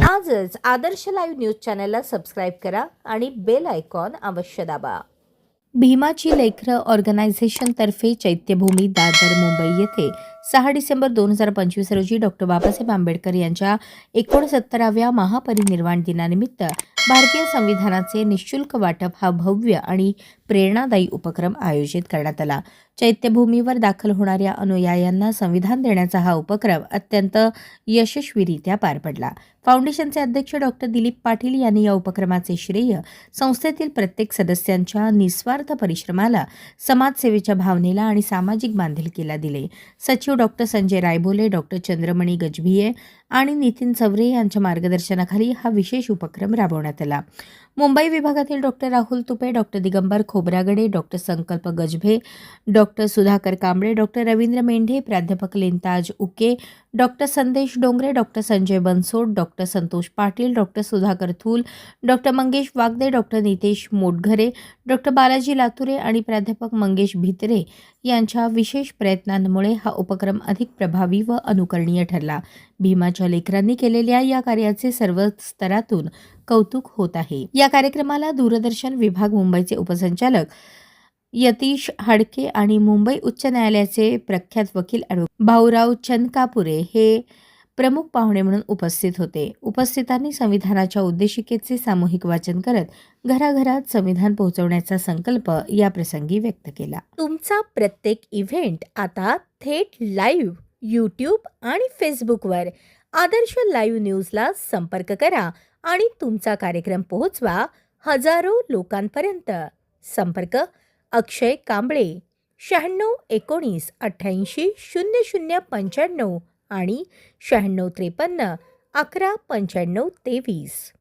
आजच आदर्श live news चॅनलला subscribe करा आणि बेल आयकॉन अवश्य दाबा. भीमाची लेकरं ऑर्गनायझेशनतर्फे चैत्यभूमी दादर मुंबई येथे 6 डिसेंबर 2025 रोजी डॉक्टर बाबासाहेब आंबेडकर यांच्या 69व्या महापरिनिर्वाण दिनानिमित्त भारतीय संविधानाचे निःशुल्क वाटप हा भव्य आणि प्रेरणादायी उपक्रम आयोजित करण्यात आला. चैत्यभूमीवर दाखल होणाऱ्या अनुयायांना संविधान देण्याचा हा उपक्रम अत्यंत यशस्वीरित्या पार पडला. फाउंडेशनचे अध्यक्ष डॉक्टर दिलीप पाटील यांनी या उपक्रमाचे श्रेय संस्थेतील प्रत्येक सदस्यांच्या निस्वार्थ परिश्रमाला, समाजसेवेच्या भावनेला आणि सामाजिक बांधिलकीला दिले. सचिव डॉक्टर संजय रायबोले, डॉक्टर चंद्रमणी गजभिये आणि नितीन चवरे यांच्या मार्गदर्शनाखाली हा विशेष उपक्रम राबवण्यात आला. मुंबई विभागातील doctor Rahul Tupe, doctor Digambar Khobragade, doctor Sankalp Gajbhe, doctor Sudhakar Kamble, doctor Ravindra Mendhe, प्राध्यापक Lintaj Uke, doctor Sandesh Dongre, doctor Sanjay Bansod, doctor Santosh Patil, doctor Sudhakar Thul, doctor Mangesh Wagde, doctor Nitesh Motghare, doctor Balaji Lature आणि प्राध्यापक मंगेश भित्रे यांच्या विशेष प्रयत्नांमुळे हा उपक्रम अधिक प्रभावी व अनुकरणीय ठरला. भीमाच्या लेकरांनी केलेल्या या कार्याचे सर्व स्तरातून कौतुक होत आहे. या कार्यक्रमाला दूरदर्शन विभाग मुंबईचे उपसंचालक यतीश हडके आणि मुंबई उच्च न्यायालयाचे प्रख्यात वकील भाऊराव चंदकापुरे हे प्रमुख पाहुणे म्हणून उपस्थित होते. उपस्थितांनी संविधानाच्या उद्देशिकेचे सामूहिक वाचन करत घराघरात संविधान पोहोचवण्याचा संकल्प या प्रसंगी व्यक्त केला. तुमचा प्रत्येक इव्हेंट आता थेट लाईव्ह यूट्यूब आणि फेसबुकवर आदर्श लाईव्ह न्यूजला संपर्क करा आणि तुमचा कार्यक्रम पोहोचवा हजारो लोकांपर्यंत. संपर्क अक्षय कांबळे 96 19 88 00 95 आणि 96 53 11 95 23.